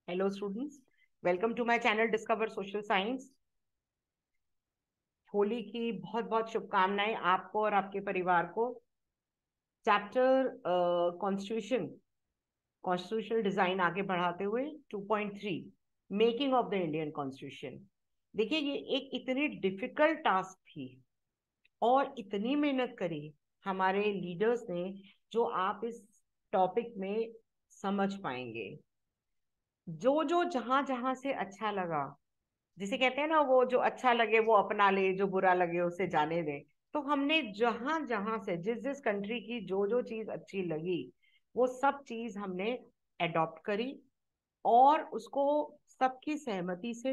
Hello students, welcome to my channel discover social science. Holi की बहुत बहुत शुभकामनाएं आपको और आपके परिवार को। चैप्टर कॉन्स्टिट्यूशन, कॉन्स्टिट्यूशनल डिजाइन आगे बढ़ाते हुए 2.3 making of the Indian constitution. देखिए, ये एक इतनी डिफिकल्ट टास्क थी और इतनी मेहनत करी हमारे लीडर्स ने, जो आप इस टॉपिक में समझ पाएंगे। जो जो जहां जहां से अच्छा लगा, जिसे कहते हैं ना, वो जो अच्छा लगे वो अपना ले, जो बुरा लगे उसे जाने दे। तो हमने जहां जहां से जिस जिस कंट्री की जो जो चीज अच्छी लगी, वो सब चीज हमने अडॉप्ट करी और उसको सबकी सहमति से।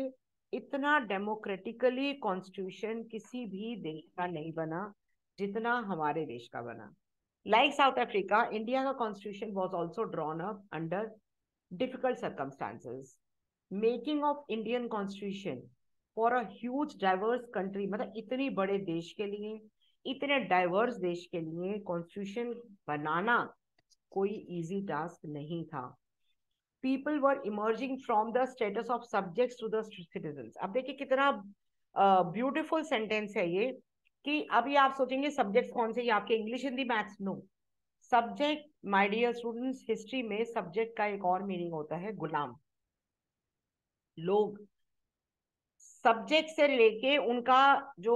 इतना डेमोक्रेटिकली कॉन्स्टिट्यूशन किसी भी देश का नहीं बना जितना हमारे देश का बना। लाइक साउथ अफ्रीका, इंडिया का constitution was also drawn up under difficult circumstances. Making of Indian Constitution for a huge diverse country, मतलब इतनी बड़े देश के लिए, इतने डाइवर्स देश के लिए कॉन्स्टिट्यूशन बनाना कोई इजी टास्क नहीं था। People were emerging from the status of subjects to the citizens. अब देखिए कितना ब्यूटीफुल सेंटेंस है ये, कि अभी आप सोचेंगे सब्जेक्ट्स कौन से, ये आपके English Hindi maths? No. Subject, my dear students, history में सब्जेक्ट का एक और मीनिंग होता है गुलाम। लोग सब्जेक्ट से लेके उनका जो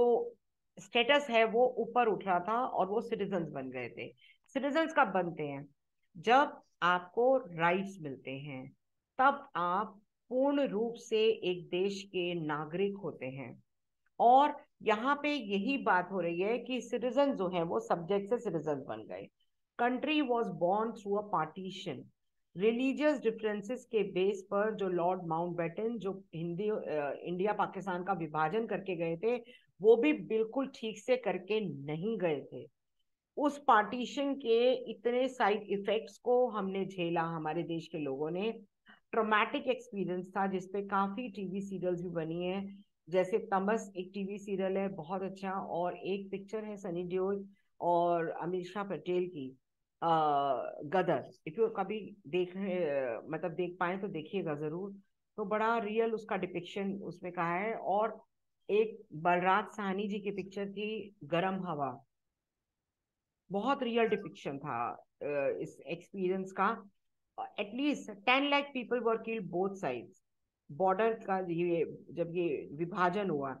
स्टेटस है वो ऊपर उठ रहा था और वो सिटीजन्स बन गए थे। सिटीजन्स कब बनते हैं? जब आपको राइट्स मिलते हैं, तब आप पूर्ण रूप से एक देश के नागरिक होते हैं। और यहाँ पे यही बात हो रही है कि सिटीजन जो है वो सब्जेक्ट से सिटीजन बन गए। Country was born through a partition. Religious differences के बेस पर जो लॉर्ड माउंटबेटन जो हिंदी इंडिया पाकिस्तान का विभाजन करके गए थे, वो भी बिल्कुल ठीक से करके नहीं गए थे। उस पार्टीशन के इतने साइड इफेक्ट्स को हमने झेला, हमारे देश के लोगों ने। ट्रोमैटिक एक्सपीरियंस था जिसपे काफी टीवी सीरियल्स भी बनी है। जैसे तमस एक टीवी सीरियल है बहुत अच्छा, और एक पिक्चर है सनी देओल और अमीषा पटेल की, गदर। इफ यू कभी मतलब देख पाए तो देखिएगा जरूर। तो बड़ा रियल उसका डिपिक्शन उसमें कहा है। और एक बलराज साहनी जी की पिक्चर थी, गरम हवा। बहुत रियल डिपिक्शन था इस एक्सपीरियंस का। At least 10 lakh people were killed both sides. Border का ये जब ये विभाजन हुआ,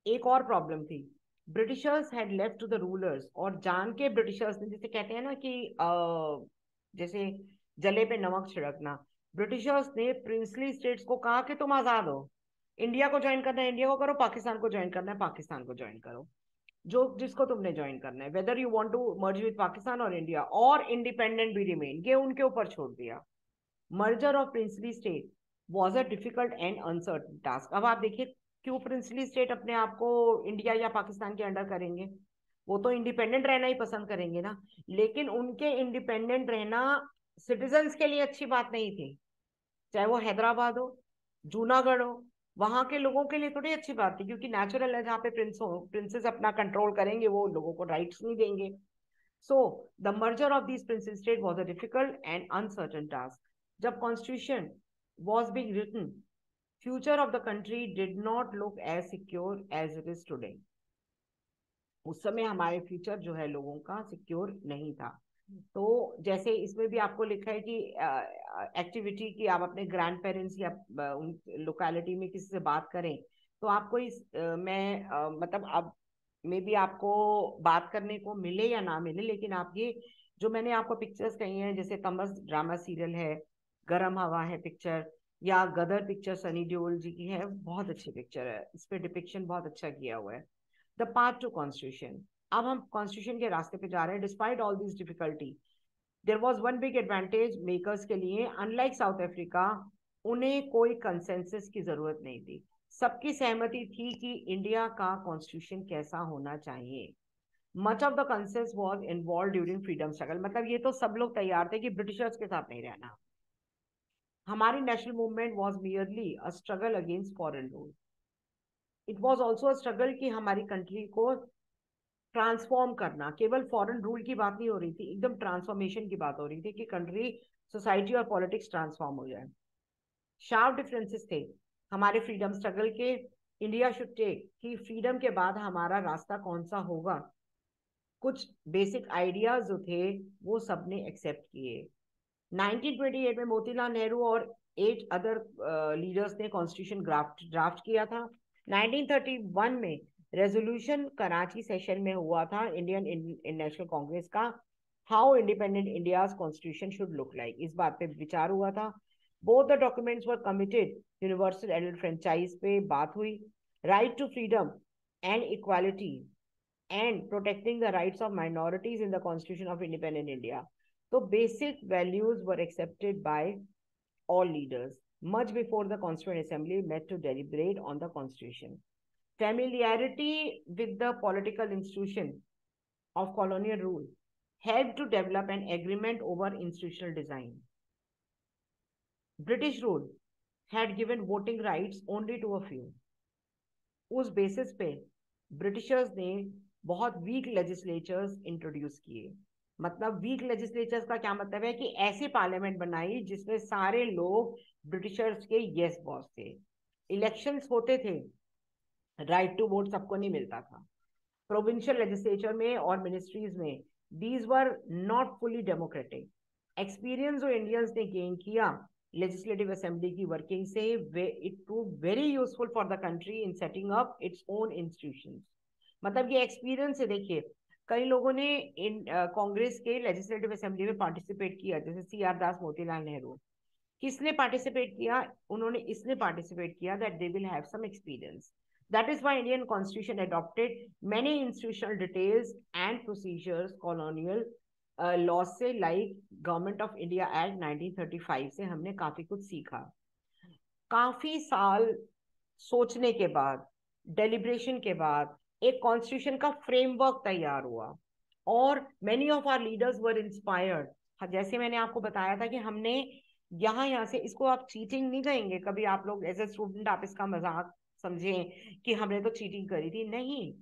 एक और प्रॉब्लम थी। Britishers had left to the rulers, और जान के ब्रिटिशर्स ने, जैसे कहते हैं ना कि जैसे जले पे नमक छिड़कना, ब्रिटिशर्स ने प्रिंसली स्टेट्स को कहा कि तुम आजाद हो। इंडिया को ज्वाइन करना है इंडिया को करो, पाकिस्तान को ज्वाइन करना है पाकिस्तान को ज्वाइन करो। जो जिसको तुमने ज्वाइन करना है, whether you want to merge with Pakistan और इंडिया, और इंडिपेंडेंट भी रिमेन, ये उनके ऊपर छोड़ दिया। Merger of princely state was a difficult and uncertain task. अब आप देखिए, क्यों प्रिंसली स्टेट अपने आप को इंडिया या पाकिस्तान के अंडर करेंगे? वो तो इंडिपेंडेंट रहना ही पसंद करेंगे ना। लेकिन उनके इंडिपेंडेंट रहना सिटीजन्स के लिए अच्छी बात नहीं थी। चाहे वो हैदराबाद हो, जूनागढ़ हो, वहां के लोगों के लिए थोड़ी अच्छी बात थी, क्योंकि नेचुरल है, जहाँ पे प्रिंस हो, प्रिंसेस अपना कंट्रोल करेंगे, वो लोगों को राइट्स नहीं देंगे। So the merger of this princes state was a difficult and uncertain task. जब constitution was being written, future of the country did not look as secure as it is today. उस समय हमारे future जो है लोगों का secure नहीं था। तो जैसे इसमें भी आपको लिखा है कि एक्टिविटी की आप अपने ग्रैंड पेरेंट्स या उन लोकेलिटी में किसी से बात करें, तो आपको इस मैं मतलब अब मे बी आपको बात करने को मिले या ना मिले, लेकिन आप ये जो मैंने आपको पिक्चर्स कही हैं, जैसे तमस ड्रामा सीरियल है, गरम हवा है पिक्चर, या गदर पिक्चर सनी देओल जी की है, बहुत अच्छी पिक्चर है, इस पे डिपिक्शन बहुत अच्छा किया हुआ है। The path to constitution. अब हम कॉन्स्टिट्यूशन के रास्ते पे जा रहे हैं, despite all this difficulty. There was one big advantage makers के लिए, अनलाइक साउथ अफ्रीका, उन्हें कोई कंसेंसस की जरूरत नहीं थी। सबकी सहमति थी कि इंडिया का कॉन्स्टिट्यूशन कैसा होना चाहिए। Much of the conscience was involve during freedom struggle, मतलब ये तो सब लोग तैयार थे कि ब्रिटिशर्स के साथ नहीं रहना। हमारी national movement was merely a struggle against foreign rule. It was also a struggle कि हमारी कंट्री को ट्रांसफॉर्म करना। केवल फॉरेन रूल की बात नहीं हो रही थी, एकदम ट्रांसफॉर्मेशन की बात हो रही थी कि कंट्री, सोसाइटी और पॉलिटिक्स ट्रांसफॉर्म हो जाए। शार्प डिफरेंसेस थे हमारे फ्रीडम स्ट्रगल के, इंडिया शुड टेक, कि फ्रीडम के बाद हमारा रास्ता कौन सा होगा। कुछ बेसिक आइडियाज जो थे वो सबने एक्सेप्ट किए। 1928 में मोतीलाल नेहरू और 8 अदर लीडर्स ने कॉन्स्टिट्यूशन ड्राफ्ट किया था। 1931 में रेजोल्यूशन कराची सेशन में हुआ था इंडियन नेशनल कांग्रेस का, how independent India's constitution should look like, इस बात पे विचार हुआ था। Both the documents were committed, universal adult franchise पे बात हुई, right to freedom and equality and protecting the rights of minorities in the Constitution of Independent India. So basic values were accepted by all leaders much before the Constituent Assembly met to deliberate on the Constitution. Familiarity with the political institution of colonial rule helped to develop an agreement over institutional design. British rule had given voting rights only to a few. उस basis पे Britishers ने बहुत week legislatures introduce किए। मतलब week legislatures का क्या मतलब है कि ऐसी पार्लियामेंट बनाई जिसमें सारे लोग ब्रिटिशर्स के यस बॉस थे। इलेक्शंस होते थे, राइट टू वोट सबको नहीं मिलता था। प्रोविंशियल लेजिस्लेचर में और मिनिस्ट्रीज में these were not fully democratic. Experience जो इंडियंस ने गेन किया लेजिस्लेटिव असेंबली की वर्किंग से, it prove very useful for the country in setting up its own institutions. मतलब ये एक्सपीरियंस है। देखिए कई लोगों ने कांग्रेस के लेजिस्लेटिव असेंबली में पार्टिसिपेट किया, जैसे सी आर दास, मोतीलाल नेहरू। किसने पार्टिसिपेट किया? उन्होंने इसलिए पार्टिसिपेट किया that they will have some experience. That is why Indian Constitution adopted many institutional details and procedures colonial laws से, like Government of India Act 1935 से हमने काफी कुछ सीखा। काफी साल सोचने के बाद, डेलिब्रेशन के बाद एक कॉन्स्टिट्यूशन का फ्रेमवर्क तैयार हुआ और many of our leaders were inspired. जैसे मैंने आपको बताया था कि हमने यहाँ से, इसको आप चीटिंग नहीं कहेंगे कभी आप लोग एज ए स्टूडेंट, आप इसका मजाक समझें कि हमने तो चीटिंग करी थी, नहीं।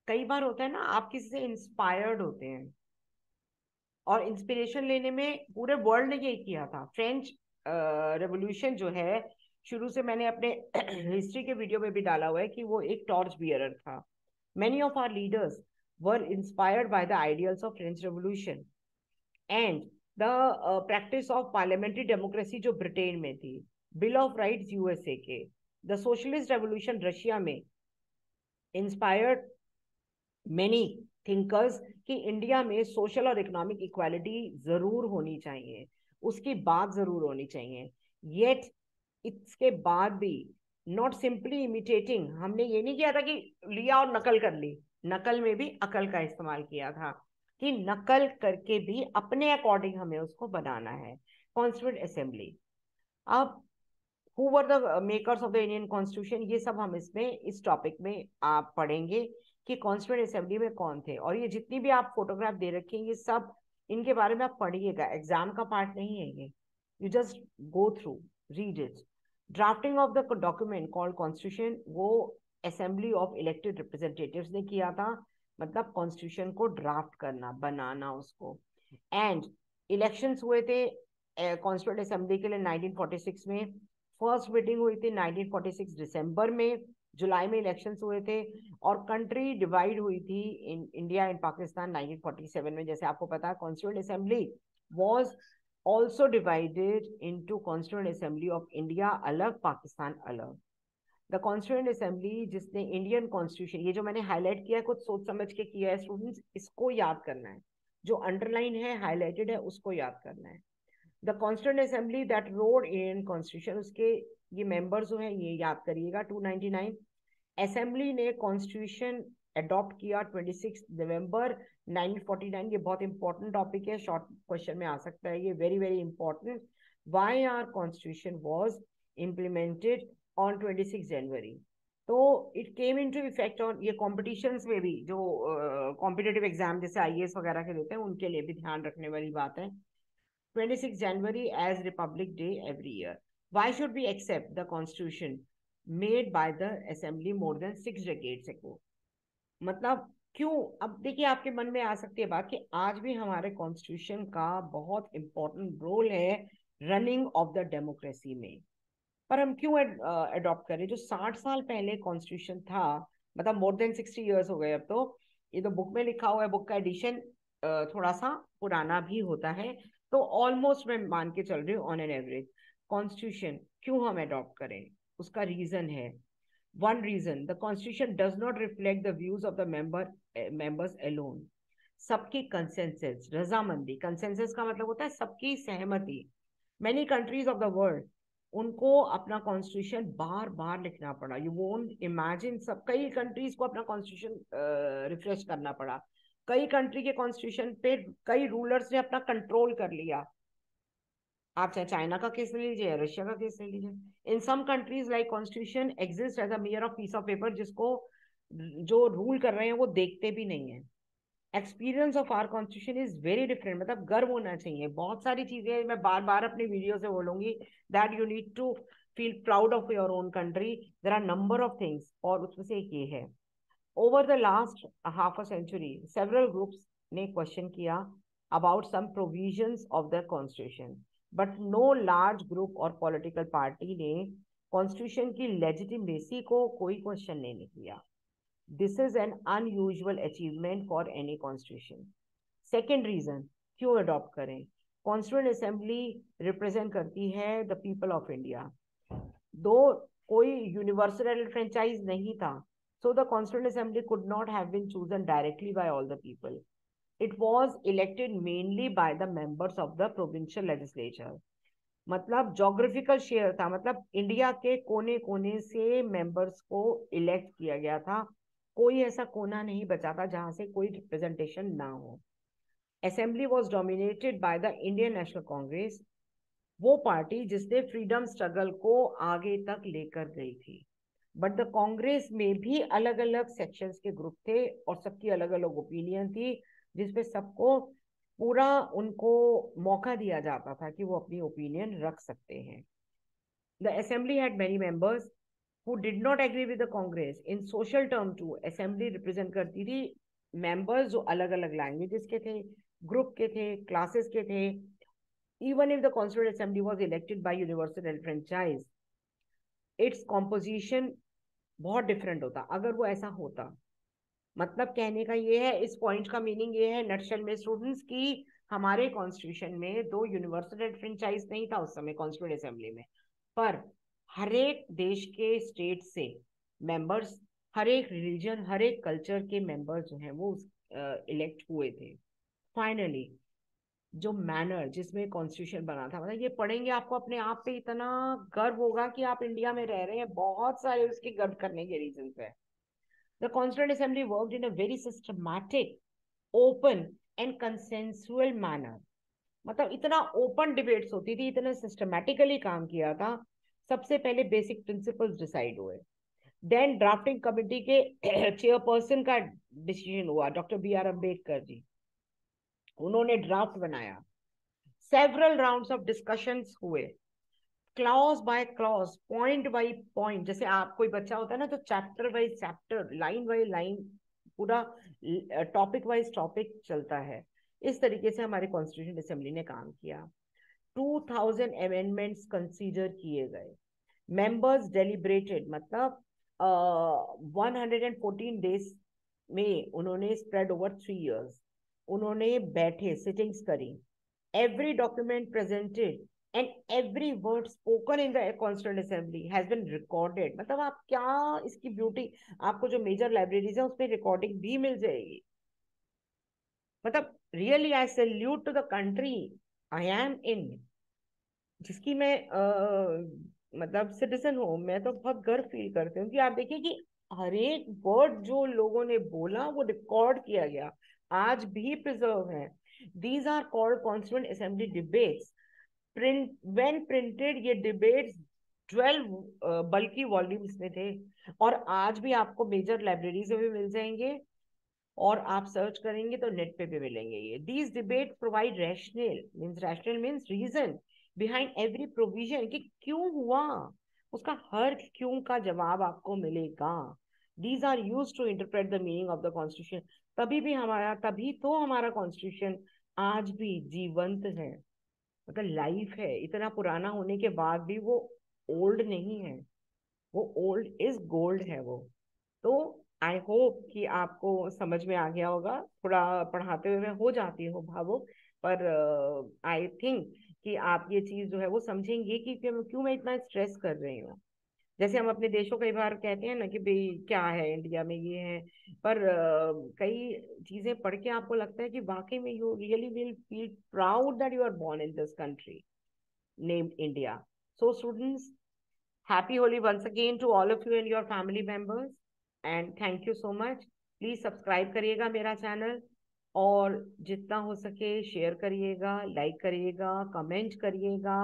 कई बार होता है ना, आप किसी से इंस्पायर्ड होते हैं और इंस्पिरेशन लेने में पूरे वर्ल्ड ने यही किया था। फ्रेंच रेवोल्यूशन जो है, शुरू से मैंने अपने हिस्ट्री के वीडियो में भी डाला हुआ है कि वो एक टॉर्च बियरर था। Many of our leaders were inspired by the ideals of French revolution and the practice of parliamentary democracy जो ब्रिटेन में थी, बिल ऑफ राइट्स यूएसए के, द सोशलिस्ट रेवोल्यूशन रशिया में, इंस्पायर्ड मेनी थिंकर्स कि India में social और economic equality जरूर होनी चाहिए, उसकी बात जरूर होनी चाहिए। येट इसके बाद भी नॉट सिंपली इमिटेटिंग, हमने ये नहीं किया था कि लिया और नकल कर ली, नकल में भी अकल का इस्तेमाल किया था कि नकल करके भी अपने अकॉर्डिंग हमें उसको बनाना है। कॉन्स्टिट्यूएंट असेंबली, अब who were the makers of the Indian constitution, ये सब हम इसमें इस टॉपिक में आप पढ़ेंगे कि कॉन्स्टिट्यूएंट असेंबली में कौन थे। और ये जितनी भी आप फोटोग्राफ दे रखे हैं, ये सब इनके बारे में आप पढ़िएगा, एग्जाम का पार्ट नहीं है ये, you just go through, read it. Drafting of the document called constitution, वो असेंबली ऑफ इलेक्टेड रिप्रेजेंटेटिव्स ने किया था, मतलब कॉन्स्टिट्यूशन को ड्राफ्ट करना, बनाना उसको। एंड इलेक्शंस हुए थे कॉन्स्टिट्यूएंट असेंबली के लिए 1946 में। फर्स्ट मीटिंग हुई थी 1946 दिसंबर में, जुलाई में इलेक्शंस हुए थे। और कंट्री डिवाइड हुई थी इन इंडिया एंड पाकिस्तान 1947 में। जैसे आपको पता है constituent assembly was also divided into constituent assembly of India अलग, पाकिस्तान अलग। द कॉन्स्टिट्यूएंट असेंबली जिसने इंडियन कॉन्स्टिट्यूशन, ये जो मैंने हाईलाइट किया है कुछ सोच समझ के किया है स्टूडेंट्स, इसको याद करना है, जो अंडरलाइन है, हाईलाइटेड है, उसको याद करना है। The constituent assembly that road Indian constitution, उसके ये मेंबर्स जो हैं ये याद करिएगा। 299 असेंबली ने कॉन्स्टिट्यूशन अडॉप्ट किया 26 नवंबर 1949। ये बहुत इंपॉर्टेंट टॉपिक है, शॉर्ट क्वेश्चन में आ सकता है ये, very very important. Why our constitution was implemented on 26 January. तो it came into effect on, ये कॉम्पिटिशन्स में भी जो कॉम्पिटिटिव एग्जाम जैसे आईएएस वगैरह के देते हैं उनके लिए भी ध्यान रखने वाली बात है। 26 January as Republic Day every year. Why should we accept the constitution made by the assembly more than 6 decades ago? मतलब क्यों? अब देखिए आपके मन में आ सकती है बात कि आज भी हमारे कॉन्स्टिट्यूशन का बहुत इंपॉर्टेंट रोल है रनिंग ऑफ द डेमोक्रेसी में। पर हम क्यों अडॉप्ट करें? जो 60 साल पहले कॉन्स्टिट्यूशन था, मतलब मोर देन 60 इयर्स हो गए अब तो। ये तो बुक में लिखा हुआ है, बुक का एडिशन थोड़ा सा पुराना भी होता है, तो ऑलमोस्ट मैं मान के चल रही हूँ ऑन एन एवरेज। कॉन्स्टिट्यूशन क्यों हम अडॉप्ट करें? उसका रीजन है, one reason, the constitution does not reflect the views of the members alone. सबकी कंसेंसस, रजामंदी, कंसेंसस का मतलब होता है सबकी सहमति। Many countries of the world, उनको अपना कॉन्स्टिट्यूशन बार बार लिखना पड़ा। यू वोंट इमेजिन, सब कई कंट्रीज को अपना कॉन्स्टिट्यूशन रिफ्रेश करना पड़ा। कई कंट्री के कॉन्स्टिट्यूशन पे कई रूलर्स ने अपना कंट्रोल कर लिया। आप चाहे चाइना का केस ले लीजिए या रशिया का केस ले लीजिए। In some countries like constitution exist as a mere of piece of paper, जिसको जो रूल कर रहे हैं वो देखते भी नहीं है। Experience of our constitution is very different, मतलब गर्व होना चाहिए। बहुत सारी चीजें मैं बार बार अपनी वीडियो से बोलूंगी, that you need to feel proud of your own country. There are number of things, और उसमें से एक ये है। Over the last half a century several groups ने क्वेश्चन किया about some provisions of the constitution, but no large group और political party ने कॉन्स्टिट्यूशन की लेजिटिमेसी को कोई क्वेश्चन नहीं किया। This is an unusual achievement for any constitution. Second reason क्यों अडॉप्ट करें? कॉन्स्टिट्यूएंट असेंबली रिप्रेजेंट करती है द पीपल ऑफ इंडिया। दो कोई यूनिवर्सल फ्रेंचाइज नहीं था, so the constituent assembly could not have been chosen directly by all the people. It was elected mainly by the members of the provincial legislature. मतलब geographical share था, मतलब India के कोने कोने से मेंबर्स को इलेक्ट किया गया था। कोई ऐसा कोना नहीं बचा था जहां से कोई रिप्रेजेंटेशन ना हो। Assembly was dominated by the Indian National Congress, वो पार्टी जिसने फ्रीडम स्ट्रगल को आगे तक लेकर गई थी। बट द कांग्रेस में भी अलग अलग सेक्शंस के ग्रुप थे और सबकी अलग अलग ओपिनियन थी, जिसपे सबको पूरा उनको मौका दिया जाता था कि वो अपनी ओपिनियन रख सकते हैं। The assembly had many members who did not agree with the Congress in social term too. Assembly represent करती थी मेंबर्स जो अलग अलग लैंग्वेजेस के थे, ग्रुप के थे, क्लासेस के थे। Even if the constituent assembly was elected by universal franchise, its composition बहुत डिफरेंट होता अगर वो ऐसा होता। मतलब कहने का ये है, इस पॉइंट का मीनिंग ये है नटशेल में स्टूडेंट्स की, हमारे कॉन्स्टिट्यूशन में दो यूनिवर्सल फ्रेंचाइज नहीं था उस समय कॉन्स्टिट्यूएंट असेंबली में, पर हर एक देश के स्टेट से मेंबर्स, हर एक रिलीजन, हर एक कल्चर के मेंबर्स जो हैं वो इलेक्ट हुए थे। फाइनली जो मैनर जिसमें कॉन्स्टिट्यूशन बना था, मतलब ये पढ़ेंगे आपको अपने आप पे इतना गर्व होगा कि आप इंडिया में रह रहे हैं। बहुत सारे उसके गर्व करने के रीजन है। The constituent assembly worked in a very systematic, open and consensual manner. मतलब इतना ओपन डिबेट्स होती थी, इतना सिस्टमैटिकली काम किया था। सबसे पहले बेसिक प्रिंसिपल्स डिसाइड हुए, देन ड्राफ्टिंग कमेटी के चेयरपर्सन का डिसीजन हुआ, doctor B are Ambedkar ji, उन्होंने ड्राफ्ट बनाया। सेवरल राउंड्स ऑफ डिस्कशंस हुए, clause by clause, point by point. जैसे आप कोई बच्चा होता है ना, तो chapter wise chapter, line by line, पूरा टॉपिक वाइज टॉपिक चलता है। इस तरीके से हमारे कॉन्स्टिट्यूशन असेंबली ने काम किया। 2000 अमेंडमेंट्स कंसीडर किए गए। मेंबर्स डेलिब्रेटेड, मतलब 114 डेज में उन्होंने स्प्रेड ओवर 3 इयर्स उन्होंने बैठे, सिटिंग्स करी। Every document presented and every word spoken in the constituent assembly has been recorded. मतलब आप क्या, इसकी ब्यूटी, आपको जो मेजर लाइब्रेरीज है उसमें रिकॉर्डिंग भी मिल जाएगी। मतलब really I salute to the country I am in, जिसकी मैं मतलब सिटीजन हूँ। मैं तो बहुत गर्व फील करती हूँ कि आप देखिए कि हर एक वर्ड जो लोगों ने बोला वो रिकॉर्ड किया गया, आज भी प्रिजर्व है। These are called constituent assembly debates. Print when printed, ये डिबेट्स 12 बल्कि वॉल्यूम्स में थे, और आज भी आपको मेजर लाइब्रेरीज में भी मिल जाएंगे, और आप सर्च करेंगे तो नेट पे भी मिलेंगे ये। These debate provide rational means reason behind every provision, कि क्यों हुआ, उसका हर क्यों का जवाब आपको मिलेगा। These are use to interpret the meaning of the constitution. तभी तो हमारा कॉन्स्टिट्यूशन आज भी जीवंत है, मतलब लाइफ है। इतना पुराना होने के बाद भी वो ओल्ड नहीं है, वो ओल्ड इज गोल्ड है वो। तो आई होप कि आपको समझ में आ गया होगा। थोड़ा पढ़ाते हुए मैं हो जाती हूँ भावुक, पर आई थिंक कि आप ये चीज जो है वो समझेंगे कि क्यों क्यों मैं इतना स्ट्रेस कर रही हूँ। जैसे हम अपने देशों कई बार कहते हैं ना कि भाई क्या है इंडिया में ये है, पर कई चीजें पढ़ के आपको लगता है कि वाकई में you really will feel proud that you are born in this country named India. So students, happy Holi once again to all of you and your family members, and thank you so much. Please subscribe करिएगा मेरा channel, और जितना हो सके share करिएगा, like करिएगा, comment करिएगा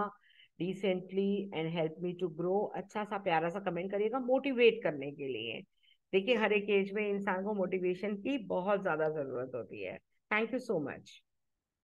decently, and help me to grow. अच्छा सा प्यारा सा कमेंट करिएगा मोटिवेट करने के लिए। देखिए हर एक एज में इंसान को मोटिवेशन की बहुत ज्यादा जरूरत होती है। Thank you so much.